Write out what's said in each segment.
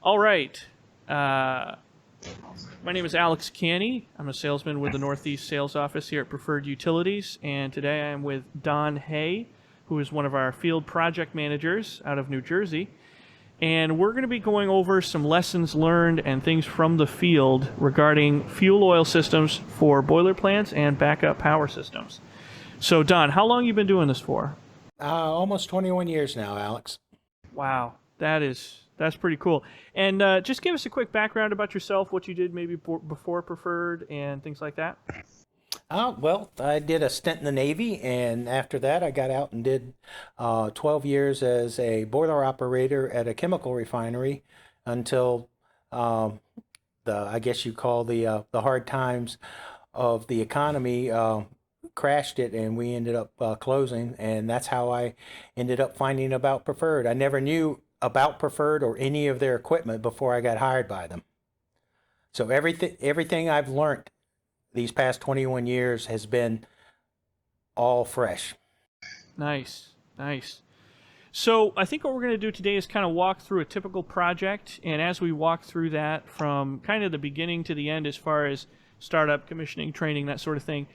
All right. Uh, my name is Alex Canney. I'm a salesman with the Northeast Sales Office here at Preferred Utilities, and today I am with Don Hay, who is one of our field project managers out of New Jersey. And we're going to be going over some lessons learned and things from the field regarding fuel oil systems for boiler plants and backup power systems. So, Don, how long have you been doing this for? Almost 21 years now, Alex. Wow, that's pretty cool. And just give us a quick background about yourself, what you did maybe before Preferred and things like that. Well, I did a stint in the Navy, and after that, I got out and did 12 years as a boiler operator at a chemical refinery until I guess you call the hard times of the economy crashed it, and we ended up closing, and that's how I ended up finding about Preferred. I never knew about Preferred or any of their equipment before I got hired by them. So everything I've learned these past 21 years has been all fresh. Nice, nice. So I think what we're going to do today is kind of walk through a typical project, and as we walk through that from kind of the beginning to the end as far as startup, commissioning, training, that sort of thing,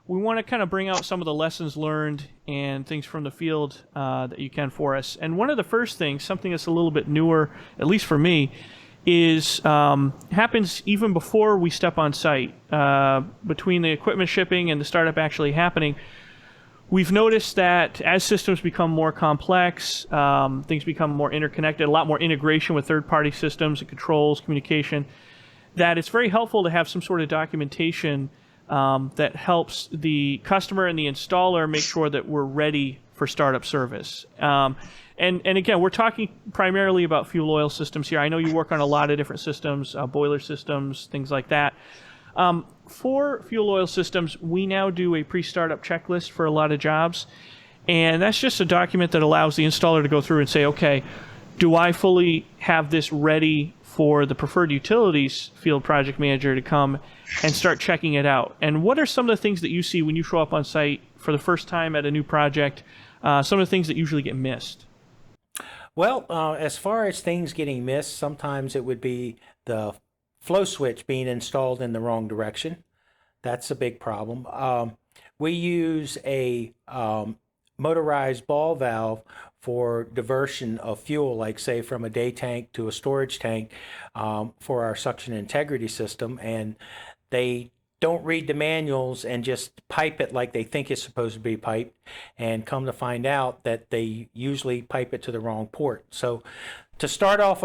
we want to kind of bring out some of the lessons learned and things from the field that you can for us. And one of the first things, something that's a little bit newer, at least for me, is happens even before we step on site. Between the equipment shipping and the startup actually happening, we've noticed that as systems become more complex, things become more interconnected, a lot more integration with third-party systems and controls, communication, that it's very helpful to have some sort of documentation that helps the customer and the installer make sure that we're ready for startup service. And again, we're talking primarily about fuel oil systems here. I know you work on a lot of different systems, boiler systems, things like that. For fuel oil systems, we now do a pre-startup checklist for a lot of jobs. And that's just a document that allows the installer to go through and say, okay, do I fully have this ready for the Preferred Utilities field project manager to come and start checking it out? And what are some of the things that you see when you show up on site for the first time at a new project, some of the things that usually get missed? Well, as far as things getting missed, sometimes it would be the flow switch being installed in the wrong direction. That's a big problem. We use a motorized ball valve for diversion of fuel, like say from a day tank to a storage tank for our suction integrity system, and they don't read the manuals and just pipe it like they think it's supposed to be piped, and come to find out that they usually pipe it to the wrong port. So to start off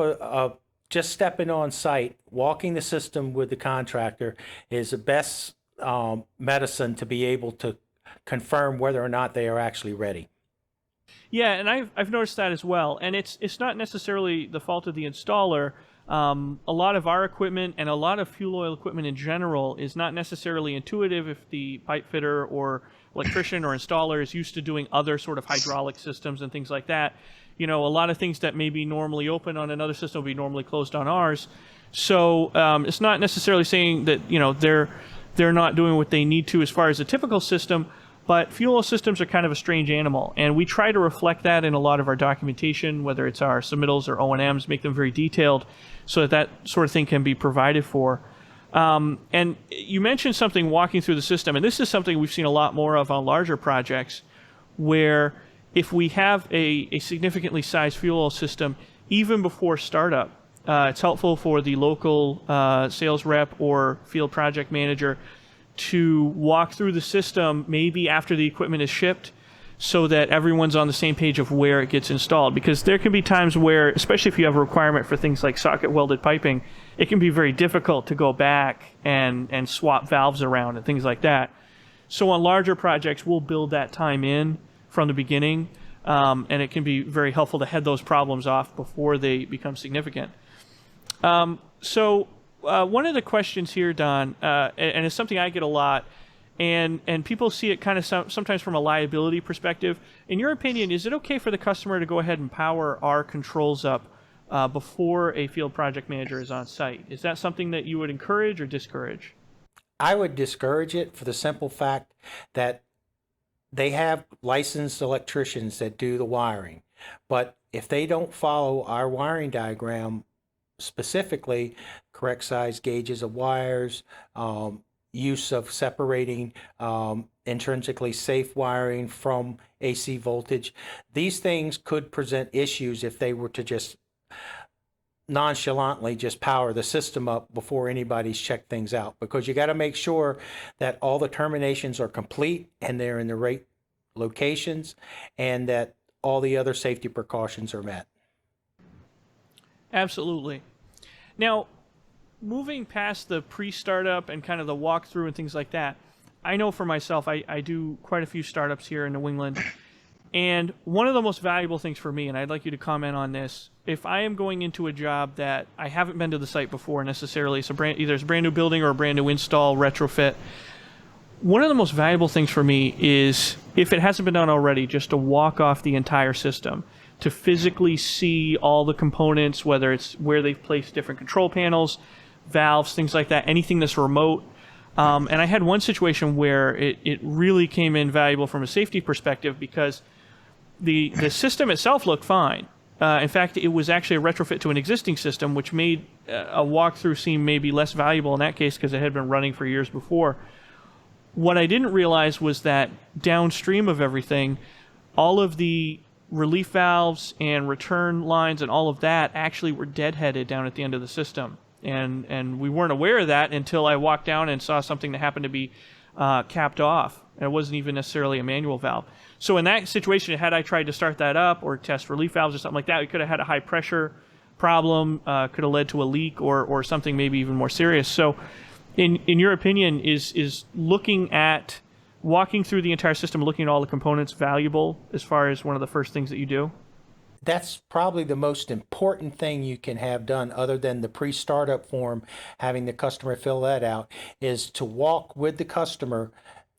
just stepping on site, walking the system with the contractor is the best medicine to be able to confirm whether or not they are actually ready. Yeah, and I've noticed that as well. And it's not necessarily the fault of the installer. A lot of our equipment and a lot of fuel oil equipment in general is not necessarily intuitive if the pipe fitter or electrician or installer is used to doing other sort of hydraulic systems and things like that. You know, a lot of things that may be normally open on another system will be normally closed on ours. So it's not necessarily saying that, you know, they're not doing what they need to as far as a typical system, but fuel oil systems are kind of a strange animal, and we try to reflect that in a lot of our documentation, whether it's our submittals or O&Ms, make them very detailed so that that sort of thing can be provided for. And you mentioned something walking through the system, and this is something we've seen a lot more of on larger projects, where if we have a significantly sized fuel oil system, even before startup, it's helpful for the local sales rep or field project manager to walk through the system maybe after the equipment is shipped so that everyone's on the same page of where it gets installed. Because there can be times where, especially if you have a requirement for things like socket welded piping, it can be very difficult to go back and swap valves around and things like that. So on larger projects, we'll build that time in from the beginning, and it can be very helpful to head those problems off before they become significant. So one of the questions here, Don, and it's something I get a lot, and people see it kind of sometimes from a liability perspective. In your opinion, is it okay for the customer to go ahead and power our controls up before a field project manager is on site? Is that something that you would encourage or discourage? I would discourage it for the simple fact that they have licensed electricians that do the wiring. But if they don't follow our wiring diagram specifically correct size gauges of wires, use of separating intrinsically safe wiring from AC voltage. These things could present issues if they were to just nonchalantly just power the system up before anybody's checked things out, because you got to make sure that all the terminations are complete and they're in the right locations, and that all the other safety precautions are met. Absolutely. Now, moving past the pre-startup and kind of the walkthrough and things like that, I know for myself, I do quite a few startups here in New England, and one of the most valuable things for me, and I'd like you to comment on this, if I am going into a job that I haven't been to the site before necessarily, so either it's a brand new building or a brand new install, retrofit, one of the most valuable things for me is, if it hasn't been done already, just to walk off the entire system, to physically see all the components, whether it's where they've placed different control panels, valves, things like that, anything that's remote. And I had one situation where it really came in valuable from a safety perspective, because the system itself looked fine. In fact, it was actually a retrofit to an existing system, which made a walkthrough seem maybe less valuable in that case because it had been running for years before. What I didn't realize was that downstream of everything, all of the relief valves and return lines and all of that actually were deadheaded down at the end of the system. And we weren't aware of that until I walked down and saw something that happened to be capped off. And it wasn't even necessarily a manual valve. So in that situation, had I tried to start that up or test relief valves or something like that, we could have had a high pressure problem, could have led to a leak or something maybe even more serious. So in your opinion, is looking at walking through the entire system, looking at all the components valuable as far as one of the first things that you do? That's probably the most important thing you can have done, other than the pre-startup form, having the customer fill that out, is to walk with the customer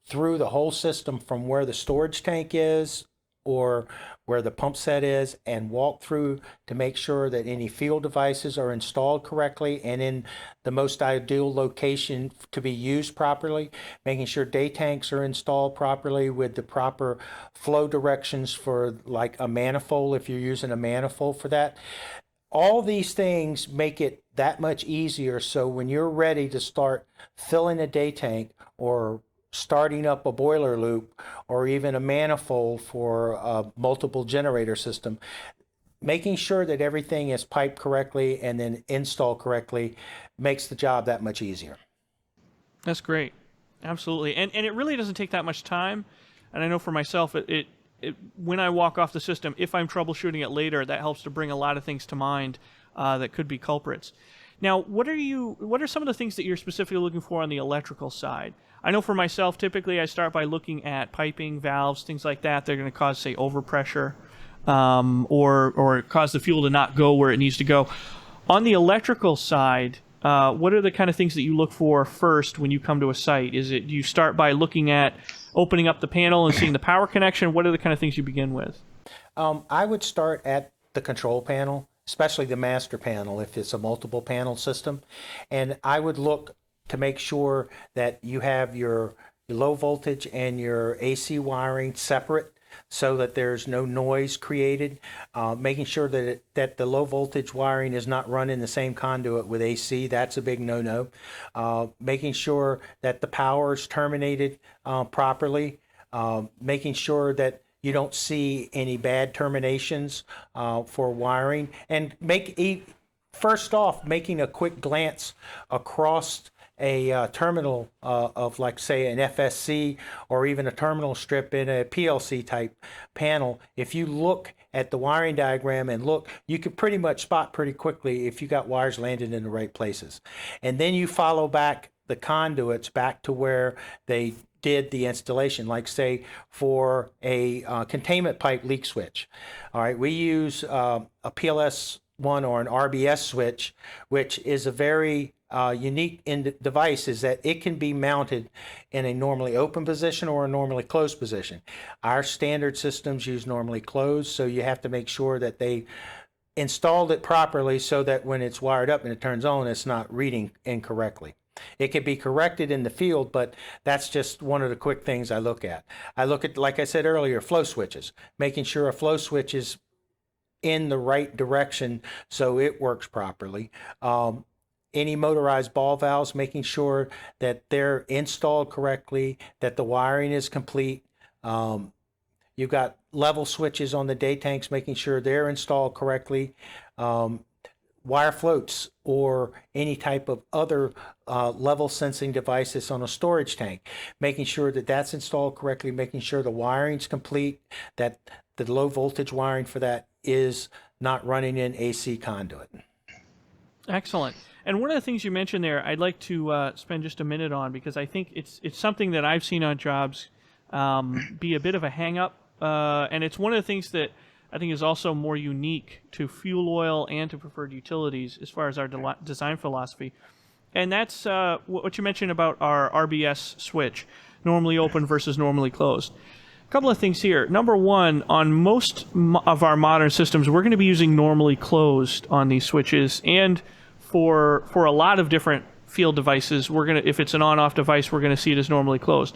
through the whole system from where the storage tank is or where the pump set is, and walk through to make sure that any field devices are installed correctly and in the most ideal location to be used properly, making sure day tanks are installed properly with the proper flow directions for, like, a manifold, if you're using a manifold for that. All these things make it that much easier, so when you're ready to start filling a day tank or starting up a boiler loop or even a manifold for a multiple generator system, making sure that everything is piped correctly and then installed correctly makes the job that much easier. That's great. Absolutely. And it really doesn't take that much time. And I know for myself, it when I walk off the system, if I'm troubleshooting it later, that helps to bring a lot of things to mind that could be culprits. Now, what are some of the things that you're specifically looking for on the electrical side? I know for myself, typically I start by looking at piping, valves, things like that. They're going to cause, say, overpressure, or cause the fuel to not go where it needs to go. On the electrical side, what are the kind of things that you look for first when you come to a site? Do you start by looking at opening up the panel and seeing the power connection? What are the kind of things you begin with? I would start at the control panel, especially the master panel if it's a multiple panel system. And I would look to make sure that you have your low voltage and your AC wiring separate so that there's no noise created. Making sure that the low voltage wiring is not run in the same conduit with AC, that's a big no-no. Making sure that the power is terminated properly. Making sure that you don't see any bad terminations for wiring. And first off, making a quick glance across a terminal of, like, say, an FSC or even a terminal strip in a PLC type panel. If you look at the wiring diagram and look, you can pretty much spot pretty quickly if you got wires landed in the right places. And then you follow back the conduits back to where they did the installation, like, say, for a containment pipe leak switch. All right, we use a PLS1 or an RBS switch, which is a very unique device, is that it can be mounted in a normally open position or a normally closed position. Our standard systems use normally closed, so you have to make sure that they installed it properly so that when it's wired up and it turns on, it's not reading incorrectly. It can be corrected in the field, but that's just one of the quick things I look at. I look at, like I said earlier, flow switches, making sure a flow switch is in the right direction so it works properly. Any motorized ball valves, making sure that they're installed correctly, that the wiring is complete. You've got level switches on the day tanks, making sure they're installed correctly. Wire floats or any type of other level sensing devices on a storage tank, making sure that that's installed correctly, making sure the wiring's complete, that the low voltage wiring for that is not running in AC conduit. Excellent. And one of the things you mentioned there, I'd like to spend just a minute on, because I think it's something that I've seen on jobs be a bit of a hang-up, and it's one of the things that I think is also more unique to fuel oil and to preferred utilities as far as our design philosophy. And that's what you mentioned about our RBS switch, normally open versus normally closed. A couple of things here. Number one, on most of our modern systems, we're going to be using normally closed on these switches, and for a lot of different field devices, if it's an on-off device, we're going to see it as normally closed.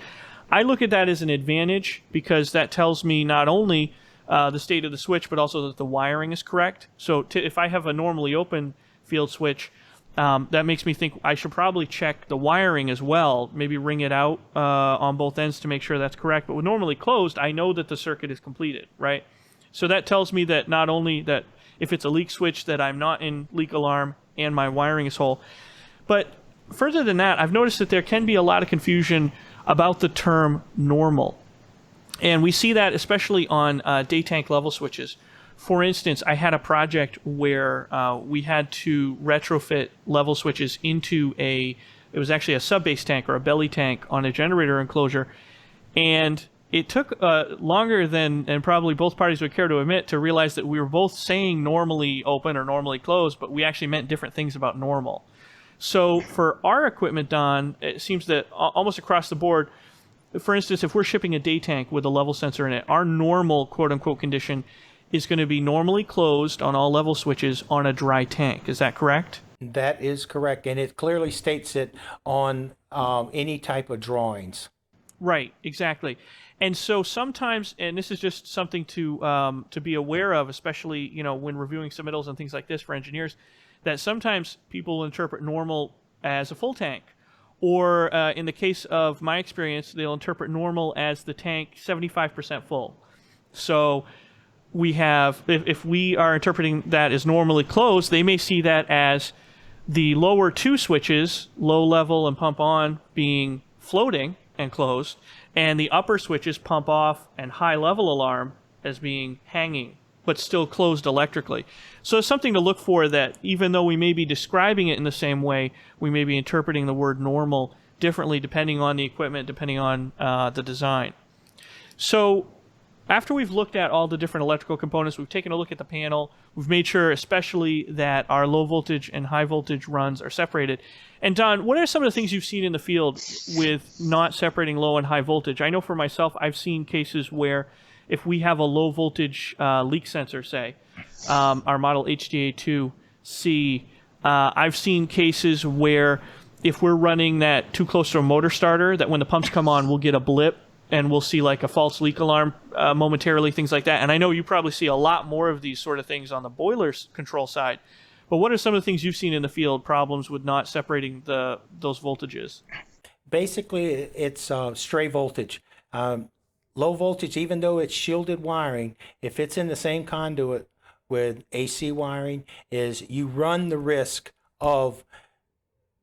I look at that as an advantage because that tells me not only the state of the switch, but also that the wiring is correct. So if I have a normally open field switch, that makes me think I should probably check the wiring as well, maybe ring it out on both ends to make sure that's correct. But with normally closed, I know that the circuit is completed, right? So that tells me that not only that if it's a leak switch that I'm not in leak alarm and my wiring is whole, but further than that, I've noticed that there can be a lot of confusion about the term normal. And we see that especially on day tank level switches. For instance, I had a project where we had to retrofit level switches into it was actually a sub-base tank or a belly tank on a generator enclosure. And it took longer than probably both parties would care to admit to realize that we were both saying normally open or normally closed, but we actually meant different things about normal. So for our equipment, Don, it seems that almost across the board, for instance, if we're shipping a day tank with a level sensor in it, our normal quote-unquote condition is going to be normally closed on all level switches on a dry tank. Is that correct? That is correct, and it clearly states it on any type of drawings. Right, exactly. And so sometimes, and this is just something to be aware of, especially when reviewing submittals and things like this for engineers, that sometimes people interpret normal as a full tank. Or in the case of my experience, they'll interpret normal as the tank 75% full. So we have, if we are interpreting that as normally closed, they may see that as the lower two switches, low level and pump on, being floating and closed, and the upper switches, pump off and high level alarm, as being hanging, but still closed electrically. So it's something to look for, that even though we may be describing it in the same way, we may be interpreting the word normal differently depending on the equipment, depending on the design. So after we've looked at all the different electrical components, we've taken a look at the panel, we've made sure especially that our low voltage and high voltage runs are separated. And Don, what are some of the things you've seen in the field with not separating low and high voltage? I know for myself, I've seen cases where if we have a low voltage leak sensor, say, our model HDA2C, I've seen cases where if we're running that too close to a motor starter, that when the pumps come on, we'll get a blip and we'll see like a false leak alarm momentarily, things like that. And I know you probably see a lot more of these sort of things on the boiler's control side. But what are some of the things you've seen in the field, problems with not separating those voltages? Basically, it's stray voltage. Low voltage, even though it's shielded wiring, if it's in the same conduit with AC wiring, is you run the risk of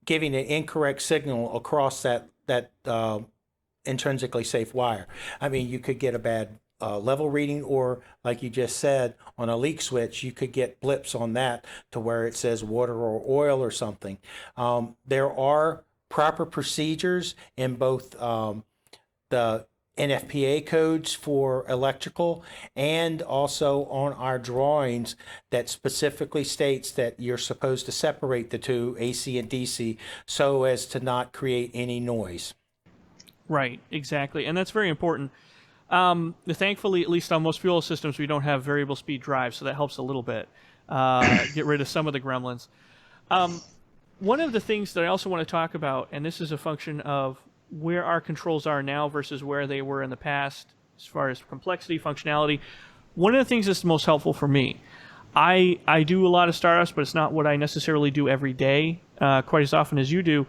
giving an incorrect signal across that intrinsically safe wire. I mean, you could get a bad level reading, or like you just said, on a leak switch, you could get blips on that to where it says water or oil or something. There are proper procedures in both the NFPA codes for electrical and also on our drawings that specifically states that you're supposed to separate the two, AC and DC, so as to not create any noise. Right, exactly. And that's very important. Thankfully, at least on most fuel systems, we don't have variable speed drives, so that helps a little bit. Get rid of some of the gremlins. One of the things that I also want to talk about, and this is a function of where our controls are now versus where they were in the past, as far as complexity, functionality, one of the things that's most helpful for me, I do a lot of startups, but it's not what I necessarily do every day, quite as often as you do.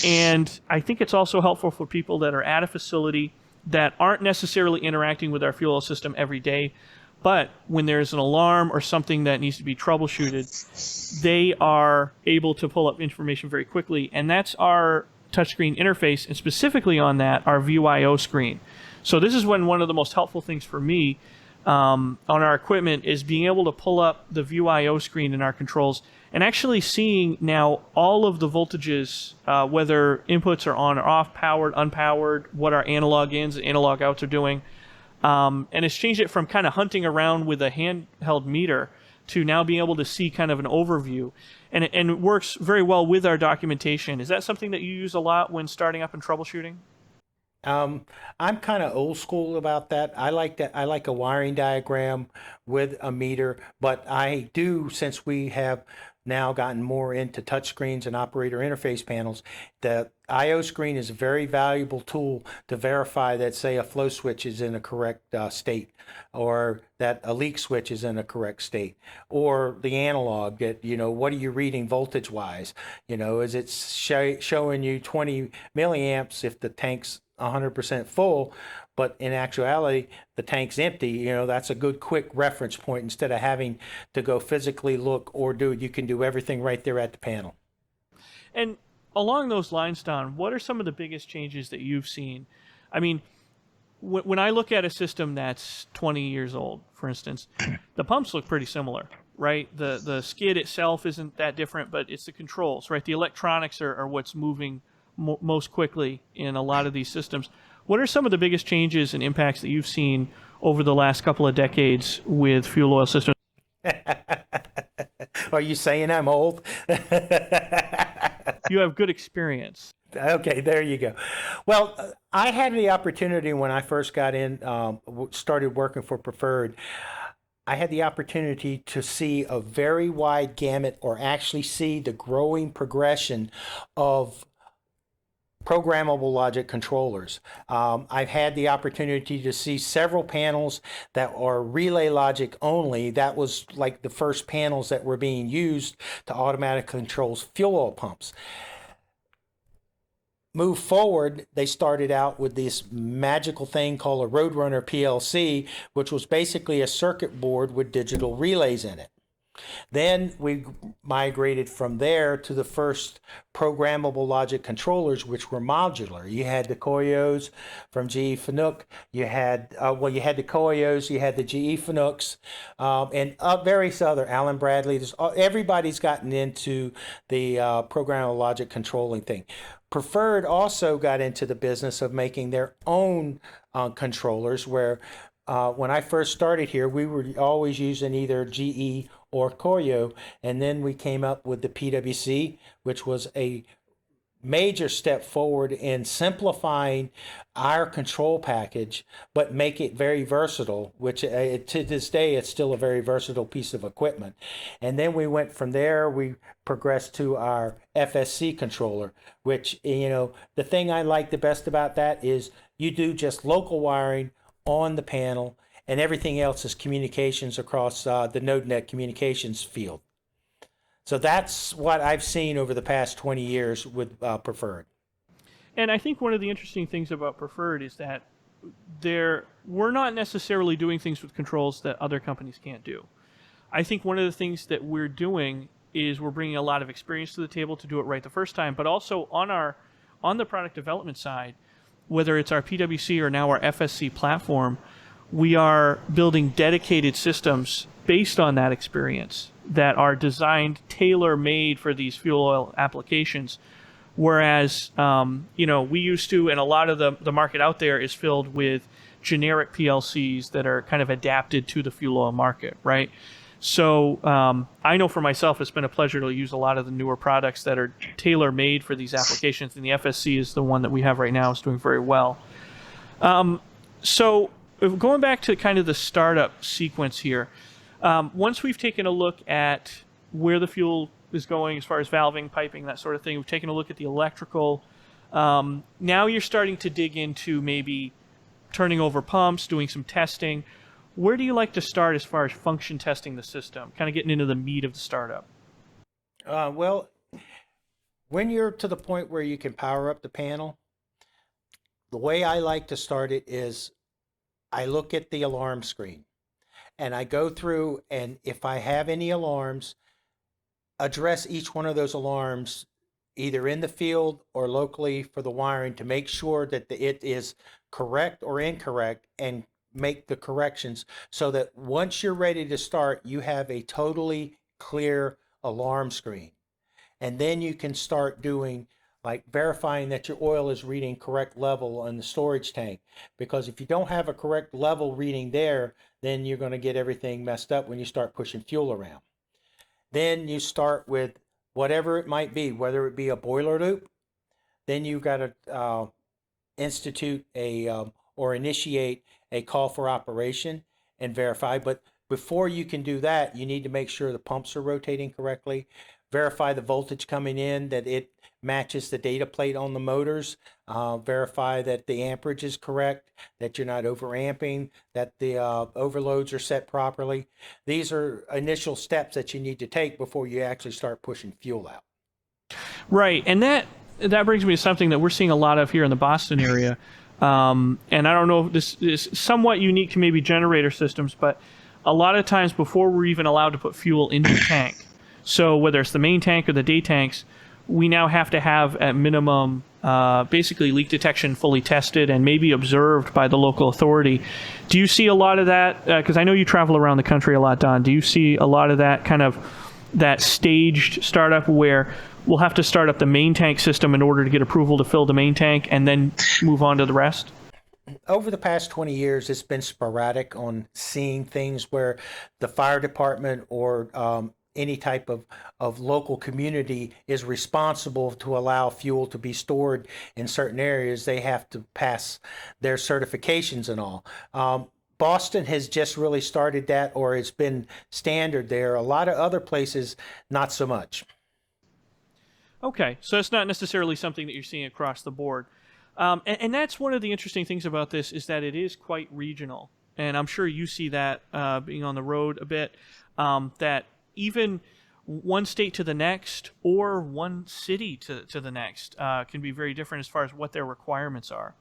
And I think it's also helpful for people that are at a facility that aren't necessarily interacting with our fuel oil system every day, but when there's an alarm or something that needs to be troubleshooted, they are able to pull up information very quickly. And that's our touchscreen interface, and specifically on that, our VYO screen. So this is one of the most helpful things for me on our equipment is being able to pull up the VYO screen in our controls and actually seeing now all of the voltages, whether inputs are on or off, powered, unpowered, what our analog ins and analog outs are doing. And it's changed it from kind of hunting around with a handheld meter to now being able to see kind of an overview. And it works very well with our documentation. Is that something that you use a lot when starting up and troubleshooting? I'm kind of old school about that. I like that. I like a wiring diagram with a meter, but I do, since we have now gotten more into touchscreens and operator interface panels, the IO screen is a very valuable tool to verify that, say, a flow switch is in a correct state, or that a leak switch is in a correct state, or the analog that, what are you reading voltage wise? Is it showing you 20 milliamps if the tank's 100% full, but in actuality the tank's empty? That's a good quick reference point instead of having to go physically look, or you can do everything right there at the panel. And along those lines, Don, what are some of the biggest changes that you've seen? I mean, when I look at a system that's 20 years old, for instance, the pumps look pretty similar, right? The skid itself isn't that different, but it's the controls, right? The electronics are what's moving most quickly in a lot of these systems. What are some of the biggest changes and impacts that you've seen over the last couple of decades with fuel oil systems? Are you saying I'm old? You have good experience. Okay, there you go. Well, I had the opportunity when I first got in, started working for Preferred, I had the opportunity to see a very wide gamut, or actually see the growing progression of programmable logic controllers. I've had the opportunity to see several panels that are relay logic only. That was like the first panels that were being used to automatically control fuel oil pumps. Move forward, they started out with this magical thing called a Roadrunner PLC, which was basically a circuit board with digital relays in it. Then we migrated from there to the first programmable logic controllers, which were modular. You had the Koyos from GE Fanuc. You had the Koyos, you had the GE Fanucs, and various other, Allen Bradley. Everybody's gotten into the programmable logic controlling thing. Preferred also got into the business of making their own controllers, where when I first started here, we were always using either GE or Koyo, and then we came up with the PWC, which was a major step forward in simplifying our control package, but make it very versatile, which to this day, it's still a very versatile piece of equipment. And then we went from there, we progressed to our FSC controller, which, the thing I like the best about that is you do just local wiring on the panel, and everything else is communications across the NodeNet communications field. So that's what I've seen over the past 20 years with Preferred. And I think one of the interesting things about Preferred is that we're not necessarily doing things with controls that other companies can't do. I think one of the things that we're doing is we're bringing a lot of experience to the table to do it right the first time, but also on the product development side, whether it's our PWC or now our FSC platform, we are building dedicated systems based on that experience that are designed tailor-made for these fuel oil applications. Whereas, we used to, and a lot of the market out there is filled with generic PLCs that are kind of adapted to the fuel oil market, right? So I know for myself, it's been a pleasure to use a lot of the newer products that are tailor-made for these applications, and the FSC is the one that we have right now. Is doing very well. So going back to kind of the startup sequence here, once we've taken a look at where the fuel is going as far as valving, piping, that sort of thing, we've taken a look at the electrical. Now you're starting to dig into maybe turning over pumps, doing some testing. where do you like to start as far as function testing the system, kind of getting into the meat of the startup? Well, when you're to the point where you can power up the panel, the way I like to start it is I look at the alarm screen and I go through, and if I have any alarms, address each one of those alarms either in the field or locally for the wiring to make sure that it is correct or incorrect, and make the corrections so that once you're ready to start, you have a totally clear alarm screen. And then you can start doing like verifying that your oil is reading correct level in the storage tank. Because if you don't have a correct level reading there, then you're going to get everything messed up when you start pushing fuel around. Then you start with whatever it might be, whether it be a boiler loop. Then you've got to institute or initiate a call for operation and verify. But before you can do that, you need to make sure the pumps are rotating correctly, verify the voltage coming in, that it matches the data plate on the motors, verify that the amperage is correct, that you're not overamping, that the overloads are set properly. These are initial steps that you need to take before you actually start pushing fuel out. Right, and that brings me to something that we're seeing a lot of here in the Boston area. And I don't know if this is somewhat unique to maybe generator systems, but a lot of times before we're even allowed to put fuel into the tank, so whether it's the main tank or the day tanks, we now have to have at minimum basically leak detection fully tested and maybe observed by the local authority. Do you see a lot of that? Because I know you travel around the country a lot, Don. Do you see a lot of that kind of that staged startup where we'll have to start up the main tank system in order to get approval to fill the main tank and then move on to the rest? Over the past 20 years, it's been sporadic on seeing things where the fire department or any type of local community is responsible to allow fuel to be stored in certain areas. They have to pass their certifications and all. Boston has just really started that, or it's been standard there. A lot of other places, not so much. Okay, so it's not necessarily something that you're seeing across the board. And that's one of the interesting things about this is that it is quite regional. And I'm sure you see that being on the road a bit, that even one state to the next or one city to the next can be very different as far as what their requirements are.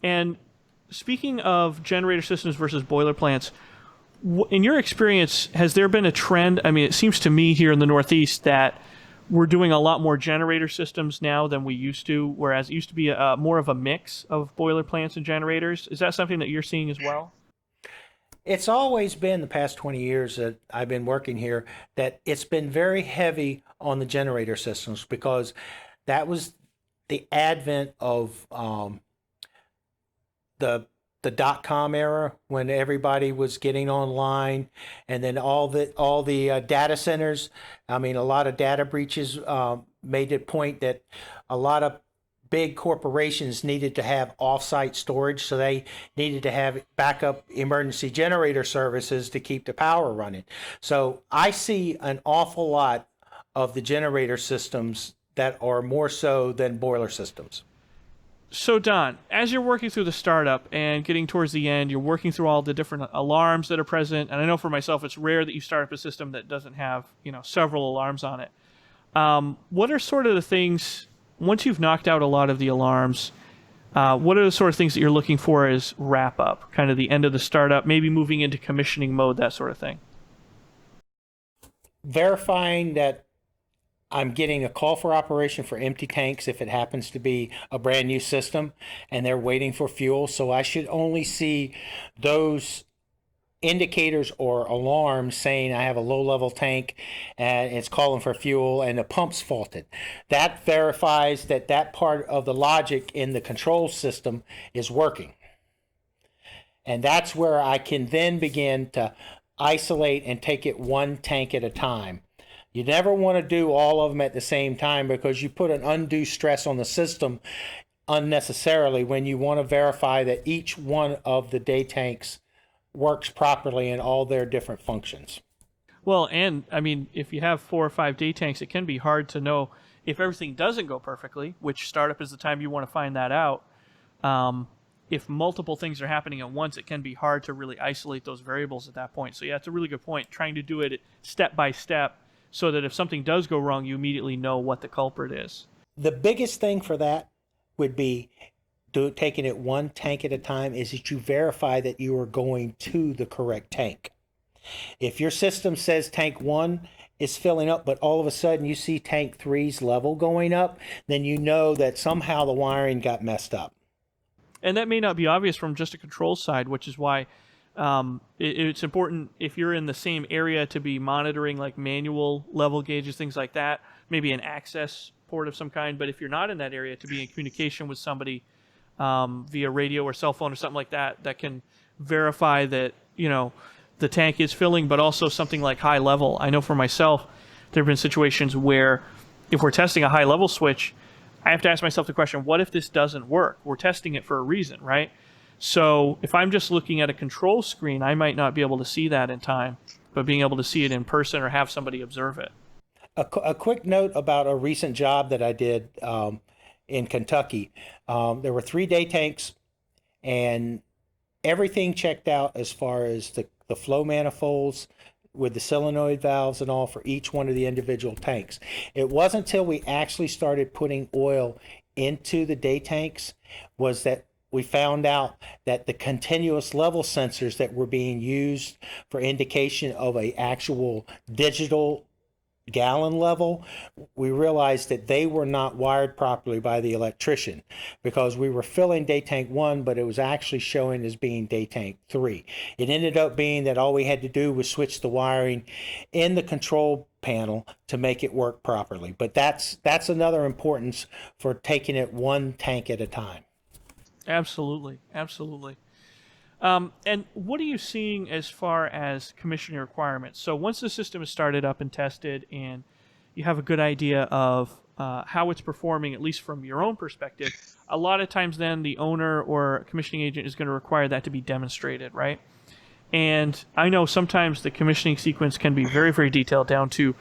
And speaking of generator systems versus boiler plants, in your experience, has there been a trend? I mean, it seems to me here in the Northeast that we're doing a lot more generator systems now than we used to, whereas it used to be more of a mix of boiler plants and generators. Is that something that you're seeing as well? It's always been the past 20 years that I've been working here that it's been very heavy on the generator systems because that was the advent of the dot-com era when everybody was getting online, and then all the data centers. I mean, a lot of data breaches made it point that a lot of big corporations needed to have off-site storage, so they needed to have backup emergency generator services to keep the power running. So I see an awful lot of the generator systems that are more so than boiler systems. So Don, as you're working through the startup and getting towards the end, you're working through all the different alarms that are present. And I know for myself, it's rare that you start up a system that doesn't have, several alarms on it. What are sort of the things, once you've knocked out a lot of the alarms, what are the sort of things that you're looking for as wrap up, kind of the end of the startup, maybe moving into commissioning mode, that sort of thing? Verifying that I'm getting a call for operation for empty tanks if it happens to be a brand new system and they're waiting for fuel. So I should only see those indicators or alarms saying I have a low level tank and it's calling for fuel and the pump's faulted. That verifies that that part of the logic in the control system is working. And that's where I can then begin to isolate and take it one tank at a time. You never want to do all of them at the same time because you put an undue stress on the system unnecessarily when you want to verify that each one of the day tanks works properly in all their different functions. Well, and I mean, if you have 4 or 5 day tanks, it can be hard to know if everything doesn't go perfectly, which startup is the time you want to find that out. if multiple things are happening at once, it can be hard to really isolate those variables at that point. So yeah, it's a really good point. Trying to do it step by step so that if something does go wrong, you immediately know what the culprit is. The biggest thing for that would be taking it one tank at a time, is that you verify that you are going to the correct tank. If your system says tank 1 is filling up, but all of a sudden you see tank 3's level going up, then you know that somehow the wiring got messed up. And that may not be obvious from just a control side, which is why it's important if you're in the same area to be monitoring like manual level gauges, things like that, maybe an access port of some kind. But if you're not in that area, to be in communication with somebody via radio or cell phone or something like that, that can verify that, the tank is filling, but also something like high level. I know for myself, there have been situations where if we're testing a high level switch, I have to ask myself the question, what if this doesn't work? We're testing it for a reason, right? So if I'm just looking at a control screen, I might not be able to see that in time, but being able to see it in person or have somebody observe it. A quick note about a recent job that I did in Kentucky. There were 3 day tanks, and everything checked out as far as the flow manifolds with the solenoid valves and all for each one of the individual tanks. It wasn't until we actually started putting oil into the day tanks was that we found out that the continuous level sensors that were being used for indication of a actual digital gallon level, we realized that they were not wired properly by the electrician, because we were filling day tank 1, but it was actually showing as being day tank 3. It ended up being that all we had to do was switch the wiring in the control panel to make it work properly. But that's another importance for taking it one tank at a time. Absolutely. And what are you seeing as far as commissioning requirements? So once the system is started up and tested and you have a good idea of how it's performing, at least from your own perspective, a lot of times then the owner or commissioning agent is going to require that to be demonstrated, right? And I know sometimes the commissioning sequence can be very, very detailed, down to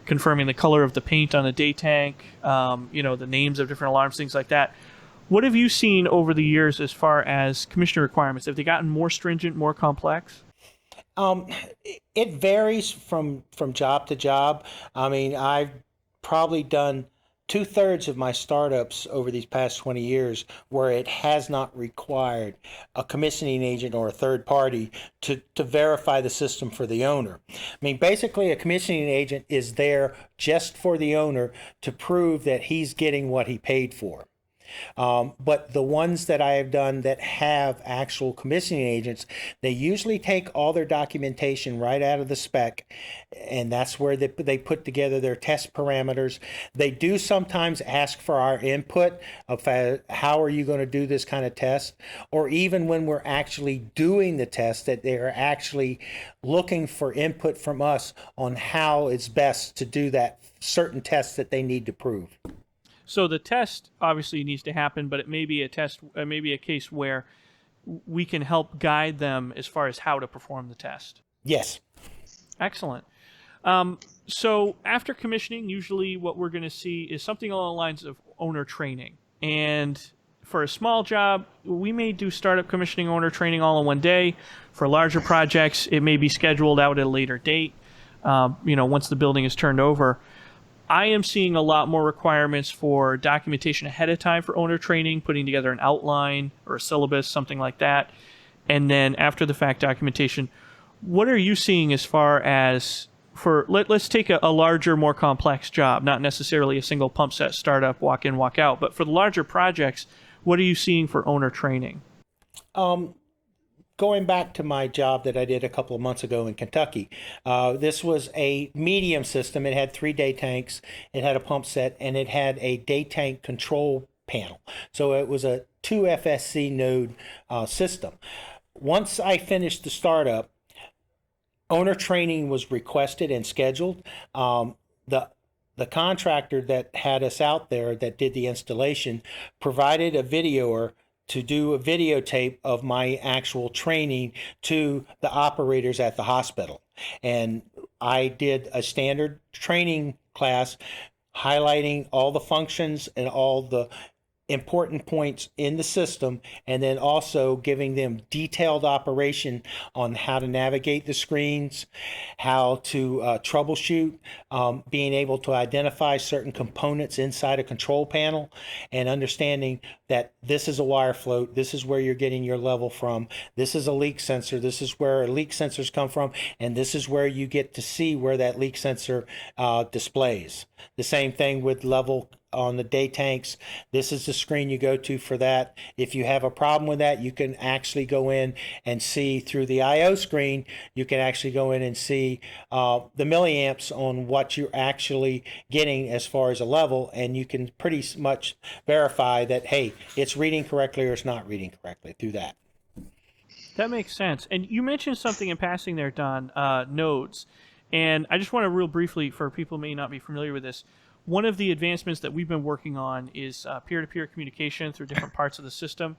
confirming the color of the paint on a day tank, the names of different alarms, things like that. What have you seen over the years as far as commissioning requirements? Have they gotten more stringent, more complex? It varies from job to job. I mean, I've probably done 2/3 of my startups over these past 20 years where it has not required a commissioning agent or a third party to verify the system for the owner. I mean, basically, a commissioning agent is there just for the owner to prove that he's getting what he paid for. But the ones that I have done that have actual commissioning agents, they usually take all their documentation right out of the spec, and that's where they put together their test parameters. They do sometimes ask for our input of how are you going to do this kind of test, or even when we're actually doing the test, that they are actually looking for input from us on how it's best to do that certain test that they need to prove. So the test obviously needs to happen, but it may be a test, maybe a case where we can help guide them as far as how to perform the test. Yes. Excellent. So after commissioning, usually what we're going to see is something along the lines of owner training. And for a small job, we may do startup commissioning, owner training all in one day. For larger projects, it may be scheduled out at a later date, once the building is turned over. I am seeing a lot more requirements for documentation ahead of time for owner training, putting together an outline or a syllabus, something like that. And then after the fact documentation. What are you seeing as far as let's take a larger, more complex job, not necessarily a single pump set startup, walk in, walk out, but for the larger projects, what are you seeing for owner training? Going back to my job that I did a couple of months ago in Kentucky, this was a medium system. It had 3 day tanks, it had a pump set, and it had a day tank control panel. So it was a 2 FSC node system. Once I finished the startup, owner training was requested and scheduled. The contractor that had us out there that did the installation provided a videoer to do a videotape of my actual training to the operators at the hospital. And I did a standard training class highlighting all the functions and all the important points in the system, and then also giving them detailed operation on how to navigate the screens, how to troubleshoot, being able to identify certain components inside a control panel, and understanding that this is a wire float, this is where you're getting your level from, this is a leak sensor, this is where leak sensors come from, and this is where you get to see where that leak sensor displays. The same thing with level on the day tanks. This is the screen you go to for that. If you have a problem with that, you can actually go in and see through the IO screen. You can actually go in and see the milliamps on what you're actually getting as far as a level, and you can pretty much verify that, hey, it's reading correctly or it's not reading correctly through that. That makes sense. And you mentioned something in passing there, Don, nodes. And I just want to real briefly, for people who may not be familiar with this, one of the advancements that we've been working on is peer-to-peer communication through different parts of the system.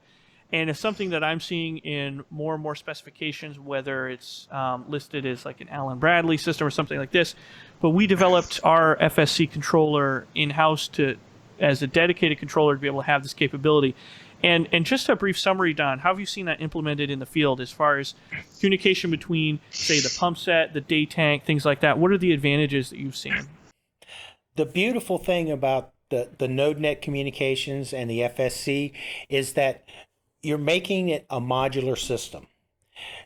And it's something that I'm seeing in more and more specifications, whether it's listed as like an Allen Bradley system or something like this. But we developed our FSC controller in-house as a dedicated controller to be able to have this capability. And just a brief summary, Don, how have you seen that implemented in the field as far as communication between, say, the pump set, the day tank, things like that? What are the advantages that you've seen? The beautiful thing about the NodeNet communications and the FSC is that you're making it a modular system.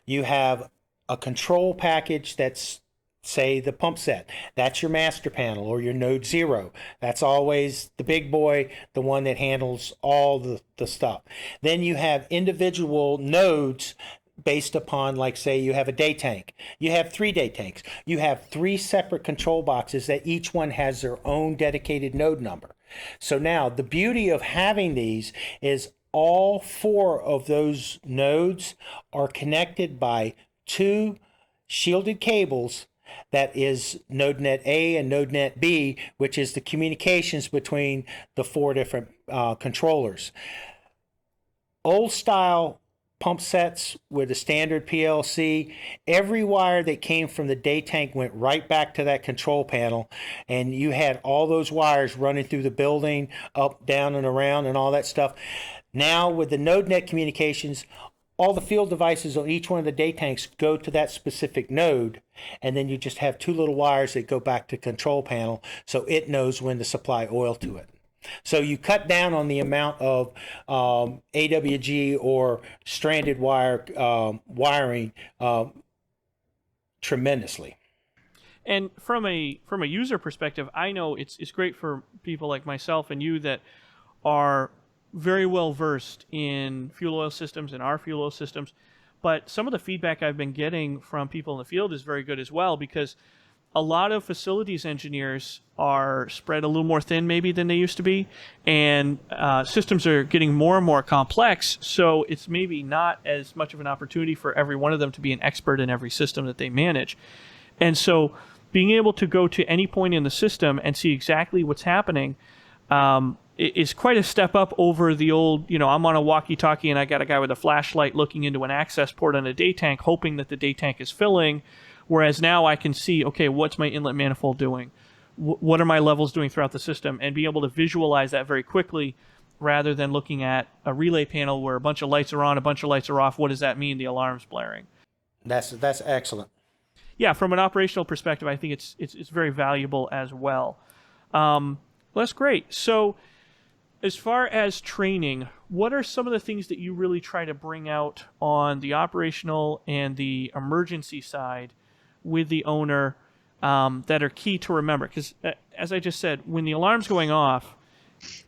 You have a control package that's, say, the pump set. That's your master panel or your node 0. That's always the big boy, the one that handles all the stuff. Then you have individual nodes based upon, like, say, you have a day tank. You have 3 day tanks. You have 3 separate control boxes that each one has their own dedicated node number. So now the beauty of having these is all 4 of those nodes are connected by 2 shielded cables. That is NodeNet A and NodeNet B, which is the communications between the 4 different controllers. Old style pump sets with a standard PLC, every wire that came from the day tank went right back to that control panel, and you had all those wires running through the building, up, down, and around, and all that stuff. Now with the NodeNet communications, all the field devices on each one of the day tanks go to that specific node, and then you just have 2 little wires that go back to control panel, so it knows when to supply oil to it. So you cut down on the amount of AWG or stranded wire wiring tremendously. And from a user perspective, I know it's great for people like myself and you that are very well versed in fuel oil systems and our fuel oil systems. But some of the feedback I've been getting from people in the field is very good as well, because a lot of facilities engineers are spread a little more thin maybe than they used to be, and systems are getting more and more complex, so it's maybe not as much of an opportunity for every one of them to be an expert in every system that they manage. And so being able to go to any point in the system and see exactly what's happening is quite a step up over the old, I'm on a walkie-talkie and I got a guy with a flashlight looking into an access port on a day tank, hoping that the day tank is filling. Whereas now I can see, okay, what's my inlet manifold doing? What are my levels doing throughout the system? And be able to visualize that very quickly rather than looking at a relay panel where a bunch of lights are on, a bunch of lights are off. What does that mean? The alarm's blaring. That's excellent. Yeah, from an operational perspective, I think it's very valuable as well. That's great. So as far as training, what are some of the things that you really try to bring out on the operational and the emergency side with the owner that are key to remember? Because as I just said, when the alarm's going off,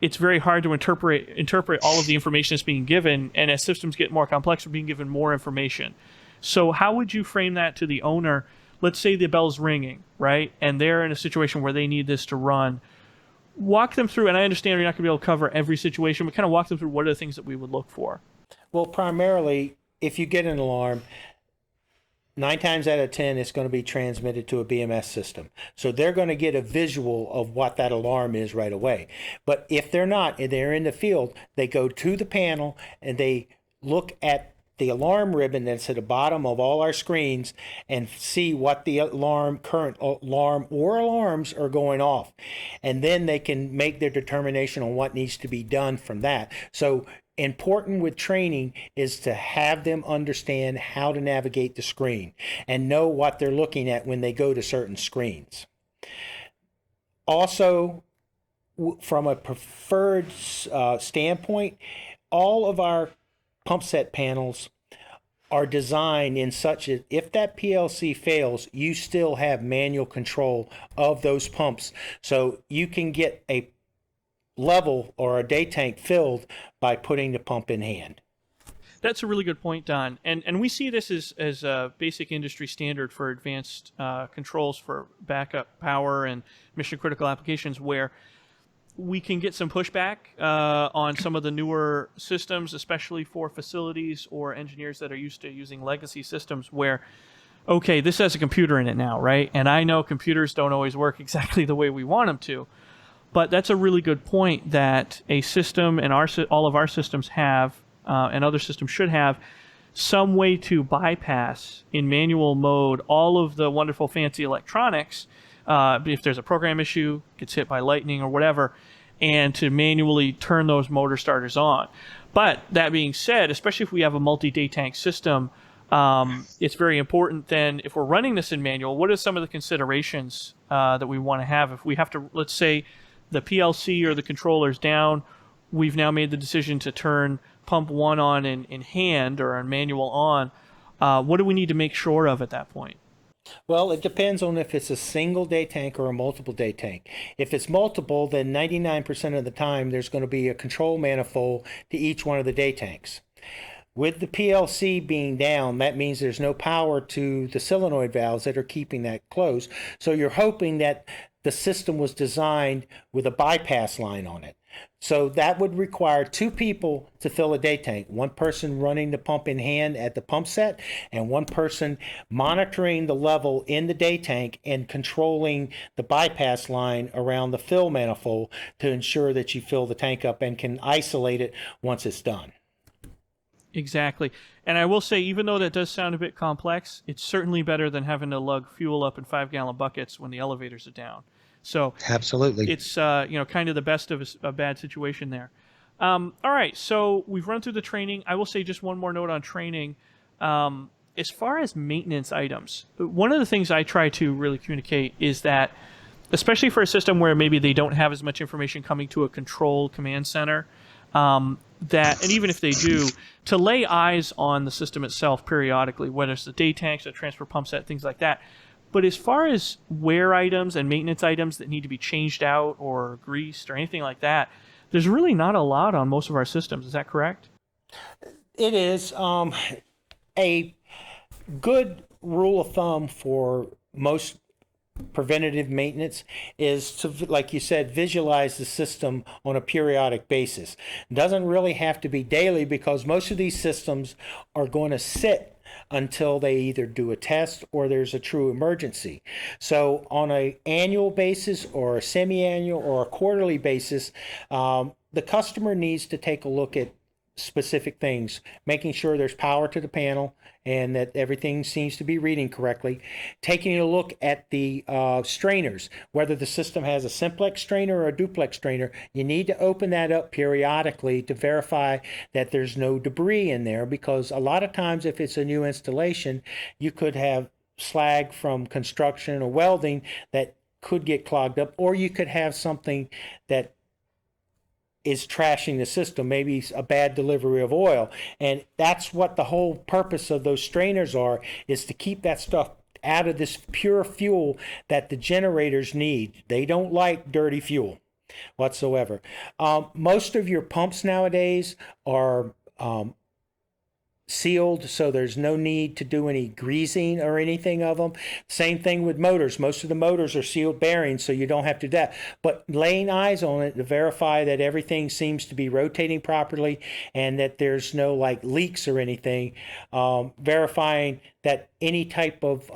it's very hard to interpret all of the information that's being given, and as systems get more complex, we're being given more information. So how would you frame that to the owner? Let's say the bell's ringing, right? And they're in a situation where they need this to run. Walk them through, and I understand you're not going to be able to cover every situation, but kind of walk them through what are the things that we would look for. Well, primarily, if you get an alarm, 9 times out of 10, it's going to be transmitted to a BMS system. So they're going to get a visual of what that alarm is right away. But if they're not, and they're in the field, they go to the panel and they look at the alarm ribbon that's at the bottom of all our screens and see what the current alarm or alarms are going off. And then they can make their determination on what needs to be done from that. So important with training is to have them understand how to navigate the screen and know what they're looking at when they go to certain screens. Also, from a preferred standpoint, all of our pump set panels are designed in such that if that PLC fails, you still have manual control of those pumps. So you can get a level or a day tank filled by putting the pump in hand. That's a really good point, Don. And we see this as a basic industry standard for advanced controls for backup power and mission critical applications, where we can get some pushback on some of the newer systems, especially for facilities or engineers that are used to using legacy systems where, okay, this has a computer in it now, right? And I know computers don't always work exactly the way we want them to. But that's a really good point that a system, and all of our systems have, and other systems should have, some way to bypass in manual mode all of the wonderful fancy electronics. If there's a program issue, gets hit by lightning or whatever, and to manually turn those motor starters on. But that being said, especially if we have a multi-day tank system, it's very important then, if we're running this in manual, what are some of the considerations that we want to have? If we have to, let's say the PLC or the controller's down, we've now made the decision to turn pump 1 on in hand or on manual on. What do we need to make sure of at that point? Well, it depends on if it's a single day tank or a multiple day tank. If it's multiple, then 99% of the time there's going to be a control manifold to each one of the day tanks. With the PLC being down, that means there's no power to the solenoid valves that are keeping that closed. So you're hoping that the system was designed with a bypass line on it. So that would require 2 people to fill a day tank, 1 person running the pump in hand at the pump set and 1 person monitoring the level in the day tank and controlling the bypass line around the fill manifold to ensure that you fill the tank up and can isolate it once it's done. Exactly. And I will say, even though that does sound a bit complex, it's certainly better than having to lug fuel up in 5-gallon buckets when the elevators are down. So Absolutely. it's kind of the best of a bad situation there. All right, so we've run through the training. I will say just one more note on training. As far as maintenance items, one of the things I try to really communicate is that, especially for a system where maybe they don't have as much information coming to a control command center, that, and even if they do, to lay eyes on the system itself periodically, whether it's the day tanks, the transfer pump set, things like that. But as far as wear items and maintenance items that need to be changed out or greased or anything like that, there's really not a lot on most of our systems. Is that correct? It is. A good rule of thumb for most preventative maintenance is to, like you said, visualize the system on a periodic basis. It doesn't really have to be daily because most of these systems are going to sit until they either do a test or there's a true emergency. So on an annual basis or a semi-annual or a quarterly basis, the customer needs to take a look at specific things, making sure there's power to the panel and that everything seems to be reading correctly, taking a look at the strainers, whether the system has a simplex strainer or a duplex strainer. You need to open that up periodically to verify that there's no debris in there, because a lot of times if it's a new installation, you could have slag from construction or welding that could get clogged up, or you could have something that is trashing the system, maybe a bad delivery of oil. And that's what the whole purpose of those strainers are, is to keep that stuff out of this pure fuel that the generators need. They don't like dirty fuel whatsoever. Most of your pumps nowadays are sealed, so there's no need to do any greasing or anything of them. Same thing with motors. Most of the motors are sealed bearings, so you don't have to do that. But laying eyes on it to verify that everything seems to be rotating properly and that there's no like leaks or anything, verifying that any type of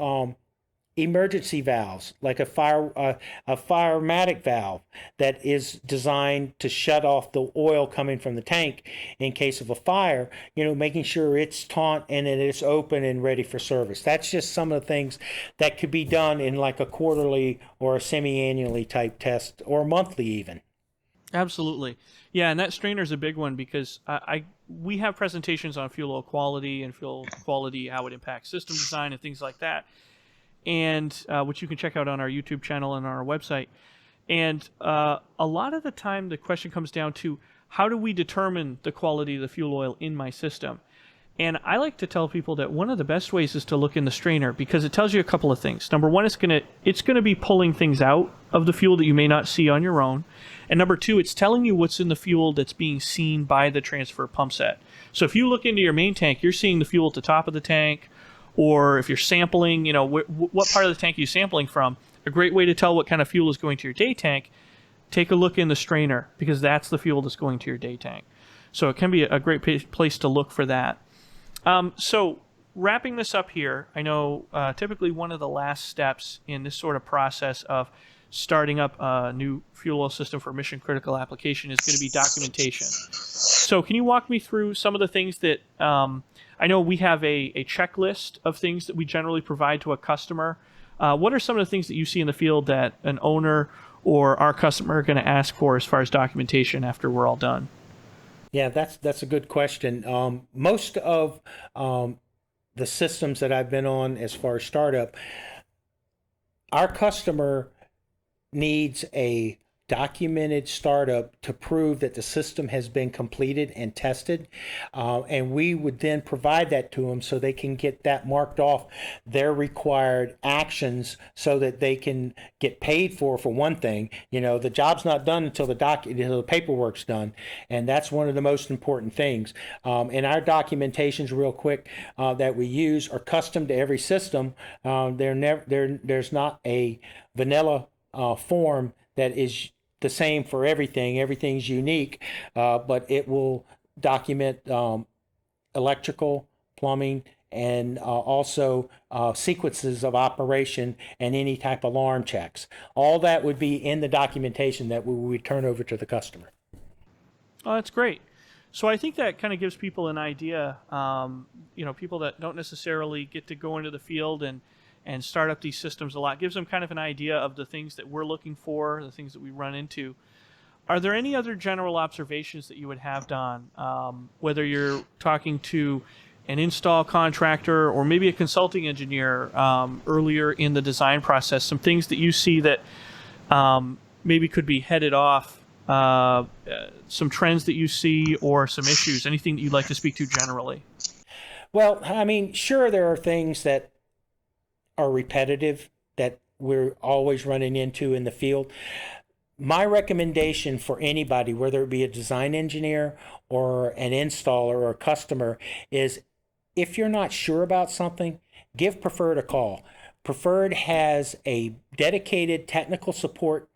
emergency valves, like a firematic valve that is designed to shut off the oil coming from the tank in case of a fire, making sure it's taut and that it's open and ready for service. That's just some of the things that could be done in like a quarterly or a semi-annually type test, or monthly even. Absolutely. Yeah, and that strainer is a big one because we have presentations on fuel oil quality and fuel quality, how it impacts system design and things like that, and which you can check out on our YouTube channel and on our website. And a lot of the time, the question comes down to how do we determine the quality of the fuel oil in my system? And I like to tell people that one of the best ways is to look in the strainer, because it tells you a couple of things. Number one, it's gonna be pulling things out of the fuel that you may not see on your own. And number two, it's telling you what's in the fuel that's being seen by the transfer pump set. So if you look into your main tank, you're seeing the fuel at the top of the tank, or if you're sampling, what part of the tank are you sampling from? A great way to tell what kind of fuel is going to your day tank, take a look in the strainer, because that's the fuel that's going to your day tank. So it can be a great place to look for that. So wrapping this up here, I know typically one of the last steps in this sort of process of starting up a new fuel oil system for mission critical application is going to be documentation. So can you walk me through some of the things that I know we have a checklist of things that we generally provide to a customer. What are some of the things that you see in the field that an owner or our customer are going to ask for as far as documentation after we're all done? Yeah, that's a good question. Most of the systems that I've been on as far as startup, our customer needs a documented startup to prove that the system has been completed and tested, and we would then provide that to them so they can get that marked off their required actions so that they can get paid for one thing. The job's not done until the paperwork's done, and that's one of the most important things. And our documentations, real quick, that we use are custom to every system. There's not a vanilla form that is the same for everything. Everything's unique, but it will document electrical, plumbing, and also sequences of operation and any type of alarm checks. All that would be in the documentation that we would turn over to the customer. Oh, that's great. So I think that kind of gives people an idea, people that don't necessarily get to go into the field and start up these systems a lot, gives them kind of an idea of the things that we're looking for, the things that we run into. Are there any other general observations that you would have, Don, whether you're talking to an install contractor or maybe a consulting engineer earlier in the design process, some things that you see that maybe could be headed off, some trends that you see or some issues, anything that you'd like to speak to generally? Well, I mean, sure, there are things that are repetitive that we're always running into in the field. My recommendation for anybody, whether it be a design engineer or an installer or a customer, is if you're not sure about something, give Preferred a call. Preferred has a dedicated technical support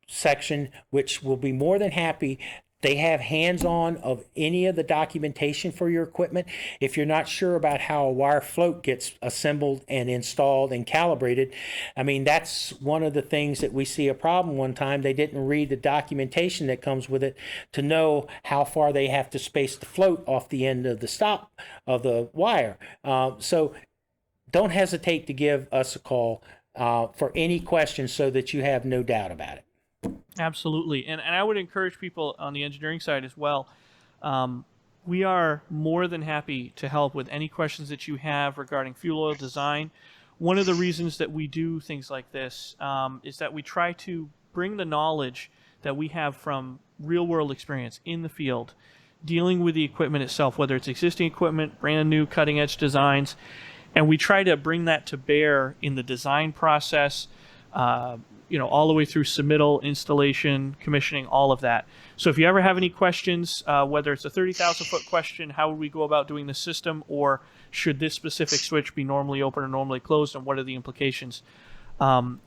section, which will be more than happy. They have hands-on of any of the documentation for your equipment. If you're not sure about how a wire float gets assembled and installed and calibrated, I mean, that's one of the things that we see a problem one time. They didn't read the documentation that comes with it to know how far they have to space the float off the end of the stop of the wire. So don't hesitate to give us a call for any questions so that you have no doubt about it. Absolutely. And I would encourage people on the engineering side as well. We are more than happy to help with any questions that you have regarding fuel oil design. One of the reasons that we do things like this is that we try to bring the knowledge that we have from real world experience in the field, dealing with the equipment itself, whether it's existing equipment, brand new cutting edge designs, and we try to bring that to bear in the design process, all the way through submittal, installation, commissioning, all of that. So if you ever have any questions, whether it's a 30,000 foot question, how would we go about doing the system, or should this specific switch be normally open or normally closed, and what are the implications?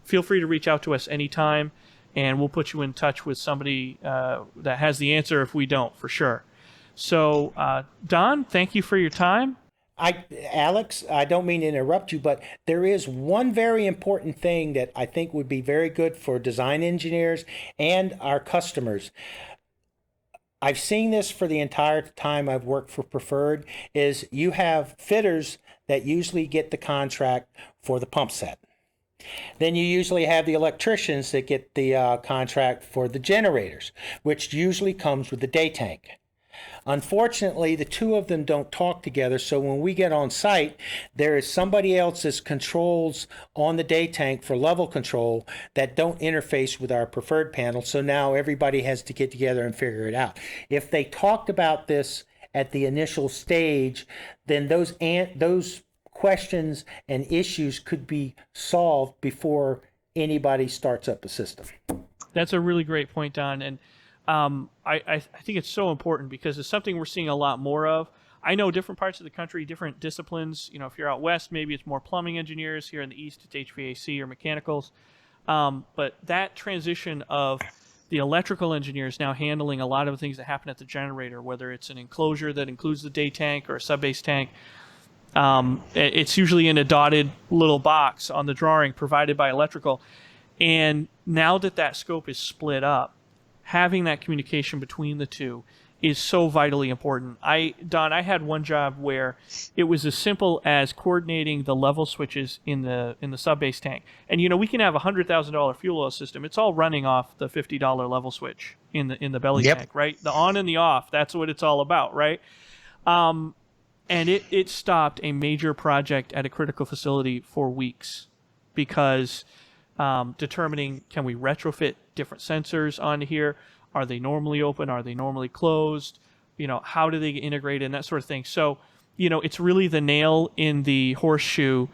Feel free to reach out to us anytime, and we'll put you in touch with somebody that has the answer if we don't, for sure. So, Don, thank you for your time. Alex, I don't mean to interrupt you, but there is one very important thing that I think would be very good for design engineers and our customers. I've seen this for the entire time I've worked for Preferred, is you have fitters that usually get the contract for the pump set. Then you usually have the electricians that get the contract for the generators, which usually comes with the day tank. Unfortunately, the two of them don't talk together, so when we get on site, there is somebody else's controls on the day tank for level control that don't interface with our Preferred panel, so now everybody has to get together and figure it out. If they talked about this at the initial stage, then those questions and issues could be solved before anybody starts up a system. That's a really great point, Don. And I think it's so important because it's something we're seeing a lot more of. I know different parts of the country, different disciplines. You know, if you're out west, maybe it's more plumbing engineers. Here in the east, it's HVAC or mechanicals. But that transition of the electrical engineers now handling a lot of the things that happen at the generator, whether it's an enclosure that includes the day tank or a sub-base tank, it's usually in a dotted little box on the drawing provided by electrical. And now that scope is split up, having that communication between the two is so vitally important. Don, I had one job where it was as simple as coordinating the level switches in the sub-base tank. And you know, we can have a $100,000 fuel oil system. It's all running off the $50 level switch in the belly Yep. tank, right? The on and the off, that's what it's all about, right? And it stopped a major project at a critical facility for weeks because determining, can we retrofit different sensors onto here? Are they normally open? Are they normally closed? You know, how do they get integrated and that sort of thing? So, you know, it's really the nail in the horseshoe,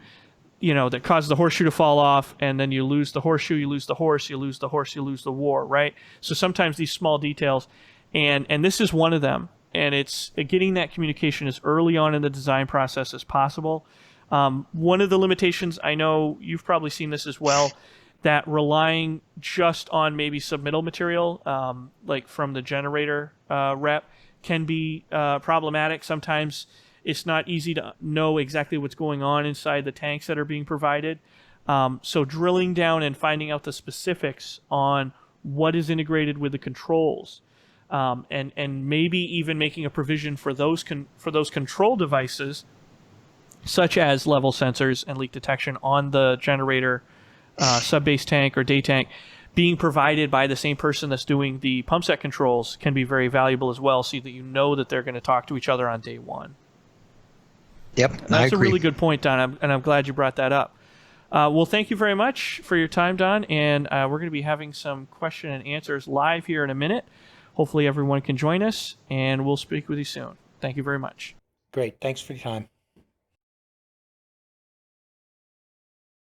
you know, that causes the horseshoe to fall off, and then you lose the horseshoe, you lose the horse, you lose the horse, you lose the war, right? So sometimes these small details, and this is one of them, and it's getting that communication as early on in the design process as possible. One of the limitations, I know you've probably seen this as well, that relying just on maybe submittal material, like from the generator rep, can be problematic. Sometimes it's not easy to know exactly what's going on inside the tanks that are being provided. So drilling down and finding out the specifics on what is integrated with the controls, and maybe even making a provision for those control devices, such as level sensors and leak detection on the generator, sub-base tank or day tank, being provided by the same person that's doing the pump set controls can be very valuable as well, so that you know that they're going to talk to each other on day one. Yep, And that's a really good point, Don, and I'm glad you brought that up. Well, thank you very much for your time, Don, and we're going to be having some question and answers live here in a minute. Hopefully everyone can join us, and we'll speak with you soon. Thank you very much. Great. Thanks for your time.